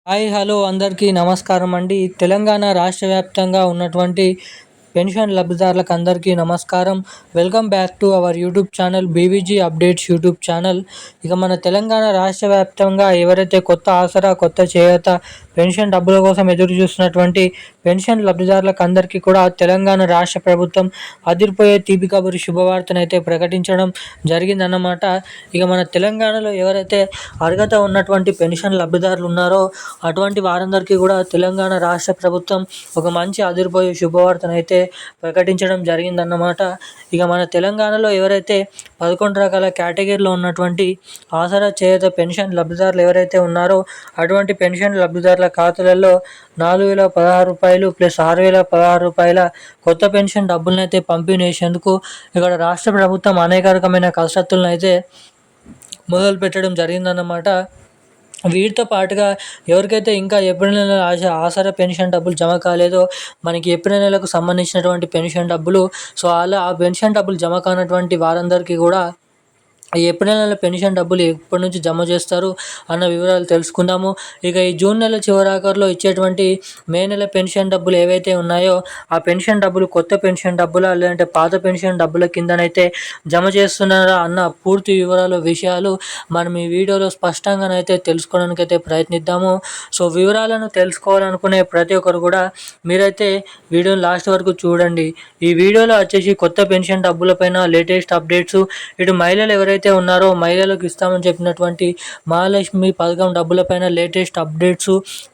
Hi hello అందరికీ నమస్కారం అండి. తెలంగాణ రాష్ట్ర వ్యాప్తంగా ఉన్నటువంటి పెన్షన్ లబ్ధిదారులకు అందరికీ నమస్కారం. Welcome back to our YouTube channel BVG updates YouTube channel. ఇక మన తెలంగాణ రాష్ట్ర వ్యాప్తంగా ఎవరైతే కొత్త ఆసరా, కొత్త చేయూత పెన్షన్ డబ్బుల కోసం ఎదురు చూస్తున్నటువంటి పెన్షన్ లబ్ధిదారులకు అందరికీ కూడా తెలంగాణ రాష్ట్ర ప్రభుత్వం అదిరిపోయే తీపి కబురు శుభవార్తనైతే ప్రకటించడం జరిగిందన్నమాట. ఇక మన తెలంగాణలో ఎవరైతే అర్హత ఉన్నటువంటి పెన్షన్ లబ్ధిదారులు ఉన్నారో అటువంటి వారందరికీ కూడా తెలంగాణ రాష్ట్ర ప్రభుత్వం ఒక మంచి అదిరిపోయే శుభవార్తనైతే ప్రకటించడం జరిగిందన్నమాట. ఇక మన తెలంగాణలో ఎవరైతే 11 రకాల కేటగిరీలో ఉన్నటువంటి ఆసరా, చేయూత పెన్షన్ లబ్ధిదారులు ఎవరైతే ఉన్నారో అటువంటి పెన్షన్ లబ్ధిదారుల ఖాతాలలో రూ. 4,016 ప్లస్ రూ. 6,016 కొత్త పెన్షన్ డబ్బులను అయితే పంపిణీ చేసేందుకు ఇక్కడ రాష్ట్ర ప్రభుత్వం అనేక రకమైన కసరత్తులను అయితే మొదలు పెట్టడం జరిగిందన్నమాట. వీటితో పాటుగా ఎవరికైతే ఇంకా ఏప్రిల్ నెల ఆసరా పెన్షన్ డబ్బులు జమ కాలేదో, మనకి ఏప్రిల్ నెలకు సంబంధించినటువంటి పెన్షన్ డబ్బులు, సో అలా ఆ పెన్షన్ డబ్బులు జమ కానటువంటి వారందరికీ కూడా ఈ ఏప్రిల్ నెల పెన్షన్ డబ్బులు ఎప్పటి నుంచి జమ చేస్తారు అన్న వివరాలు తెలుసుకుందాము. ఇక ఈ జూన్ నెల చివరాఖరులో ఇచ్చేటువంటి మే నెల పెన్షన్ డబ్బులు ఏవైతే ఉన్నాయో ఆ పెన్షన్ డబ్బులు కొత్త పెన్షన్ డబ్బులా లేదంటే పాత పెన్షన్ డబ్బుల కిందనైతే జమ చేస్తున్నారా అన్న పూర్తి విషయాలు మనం ఈ వీడియోలో స్పష్టంగానైతే తెలుసుకోవడానికి అయితే ప్రయత్నిద్దాము. సో వివరాలను తెలుసుకోవాలనుకునే ప్రతి ఒక్కరు కూడా మీరైతే వీడియోని లాస్ట్ వరకు చూడండి. ఈ వీడియోలో వచ్చేసి కొత్త పెన్షన్ డబ్బులపైన లేటెస్ట్ అప్డేట్స్, ఇటు మహిళలు ఎవరైతే ఉన్నారో మహిళలకు ఇస్తామని చెప్పినటువంటి మహాలక్ష్మి పథకం డబ్బులపైన లేటెస్ట్ అప్డేట్స్,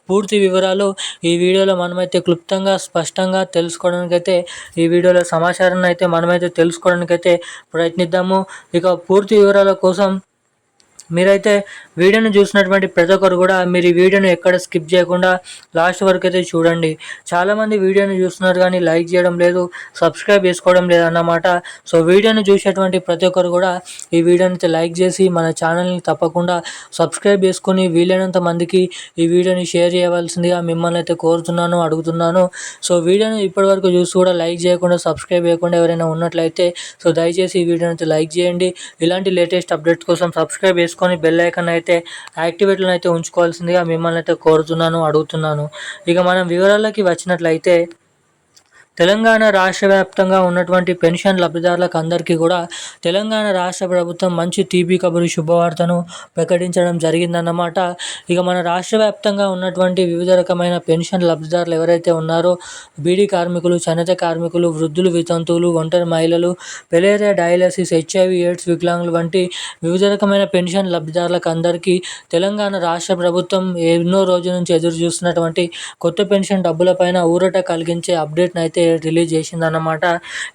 పూర్తి వివరాలు ఈ వీడియోలో మనమైతే క్లుప్తంగా స్పష్టంగా తెలుసుకోవడానికైతే ఈ వీడియోలో సమాచారాన్ని అయితే మనమైతే తెలుసుకోవడానికైతే ప్రయత్నిద్దాము. ఇక పూర్తి వివరాల కోసం మీరైతే వీడియోని చూసినటువంటి ప్రతి ఒక్కరు కూడా మీరు ఈ వీడియోని ఎక్కడ స్కిప్ చేయకుండా లాస్ట్ వరకు అయితే చూడండి. చాలామంది వీడియోని చూస్తున్నారు కానీ లైక్ చేయడం లేదు, సబ్స్క్రైబ్ చేసుకోవడం లేదన్నమాట. సో వీడియోని చూసేటువంటి ప్రతి ఒక్కరు కూడా ఈ వీడియోని అయితే లైక్ చేసి మన ఛానల్ని తప్పకుండా సబ్స్క్రైబ్ చేసుకొని వీలైనంత మందికి ఈ వీడియోని షేర్ చేయవలసిందిగా మిమ్మల్ని అయితే కోరుతున్నాను, అడుగుతున్నాను. సో వీడియోని ఇప్పటివరకు చూసి కూడా లైక్ చేయకుండా, సబ్స్క్రైబ్ చేయకుండా ఎవరైనా ఉన్నట్లయితే సో దయచేసి ఈ వీడియోని అయితే లైక్ చేయండి. ఇలాంటి లేటెస్ట్ అప్డేట్స్ కోసం సబ్స్క్రైబ్ చేసుకొని బెల్ ఐకాన్ అయితే యాక్టివేట్లో అయితే ఉంచుకోవాల్సిందిగా మిమ్మల్ని అయితే కోరుతున్నాను, అడుగుతున్నాను. ఇక మనం వివరాలకి వచ్చినట్లయితే తెలంగాణ రాష్ట్ర వ్యాప్తంగా ఉన్నటువంటి పెన్షన్ లబ్ధిదారులకు అందరికీ కూడా తెలంగాణ రాష్ట్ర ప్రభుత్వం మంచి తీపి కబురు శుభవార్తను ప్రకటించడం జరిగిందన్నమాట. ఇక మన రాష్ట్ర వ్యాప్తంగా ఉన్నటువంటి వివిధ రకమైన పెన్షన్ లబ్ధిదారులు ఎవరైతే ఉన్నారో బీడీ కార్మికులు, చేనేత కార్మికులు, వృద్ధులు, వితంతువులు, ఒంటరి మహిళలు, పెలేరియా, డయాలసిస్, హెచ్ఐవి, ఎయిడ్స్, వికలాంగులు వంటి వివిధ రకమైన పెన్షన్ లబ్ధిదారులకు అందరికీ తెలంగాణ రాష్ట్ర ప్రభుత్వం ఎన్నో రోజుల నుంచి ఎదురు చూస్తున్నటువంటి కొత్త పెన్షన్ డబ్బులపైన ఊరట కలిగించే అప్డేట్ని అయితే రిలీజ్ చేసిందన్నమాట.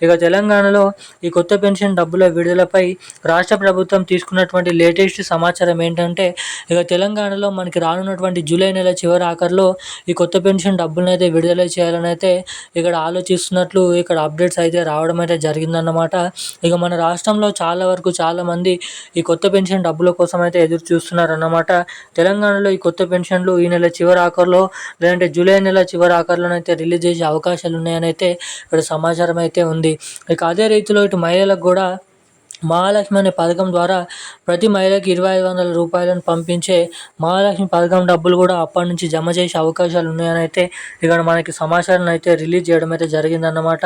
ఇక తెలంగాణలో ఈ కొత్త పెన్షన్ డబ్బుల విడుదలపై రాష్ట్ర ప్రభుత్వం తీసుకున్నటువంటి లేటెస్ట్ సమాచారం ఏంటంటే, ఇక తెలంగాణలో మనకి రానున్నటువంటి జూలై నెల చివరి ఆఖరిలో ఈ కొత్త పెన్షన్ డబ్బులను అయితే విడుదల చేయాలని అయితే ఇక్కడ ఆలోచిస్తున్నట్లు ఇక్కడ అప్డేట్స్ అయితే రావడం అయితే జరిగిందన్నమాట. ఇక మన రాష్ట్రంలో చాలామంది ఈ కొత్త పెన్షన్ డబ్బుల కోసం అయితే ఎదురు చూస్తున్నారన్నమాట. తెలంగాణలో ఈ కొత్త పెన్షన్లు ఈ నెల చివరి ఆఖరిలో లేదంటే జూలై నెల చివరి ఆఖరిలోనైతే రిలీజ్ చేసే అవకాశాలు ఉన్నాయని అయితే ఇక్కడ సమాచారం అయితే ఉంది. ఇక అదే రీతిలో ఇటు మహిళలకు కూడా మహాలక్ష్మి అనే పథకం ద్వారా ప్రతి మహిళకి రూ. 2,500 పంపించే మహాలక్ష్మి పథకం డబ్బులు కూడా అప్పటి నుంచి జమ చేసే అవకాశాలు ఉన్నాయని అయితే ఇక్కడ మనకి సమాచారం అయితే రిలీజ్ చేయడం అయితే జరిగిందన్నమాట.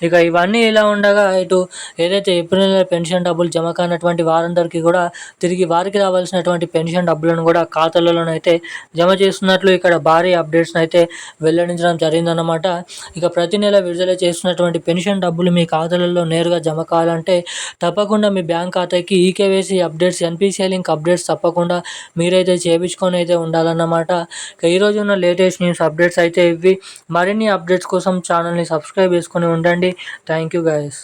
ఇక ఇవన్నీ ఇలా ఉండగా ఇటు ఏదైతే ఏప్రిల్ నెల పెన్షన్ డబ్బులు జమ కానటువంటి వారందరికీ కూడా తిరిగి వారికి రావాల్సినటువంటి పెన్షన్ డబ్బులను కూడా ఖాతాలలోనైతే జమ చేస్తున్నట్లు ఇక్కడ భారీ అప్డేట్స్ని అయితే వెల్లడించడం జరిగిందన్నమాట. ఇక ప్రతి నెల విడుదల చేస్తున్నటువంటి పెన్షన్ డబ్బులు మీ ఖాతాలలో నేరుగా జమ కావాలంటే తప్పకుండా మీ బ్యాంక్ ఖాతాకి eKYC updates, NPCI link updates తప్పకుండా మీరైతే చేయించుకొని అయితే ఉండాలన్నమాట. ఈరోజు ఉన్న లేటెస్ట్ న్యూస్ అప్డేట్స్ అయితే ఇవి. మరిన్ని అప్డేట్స్ కోసం ఛానల్ని సబ్స్క్రైబ్ చేసుకొని ఉండండి. Thank you guys.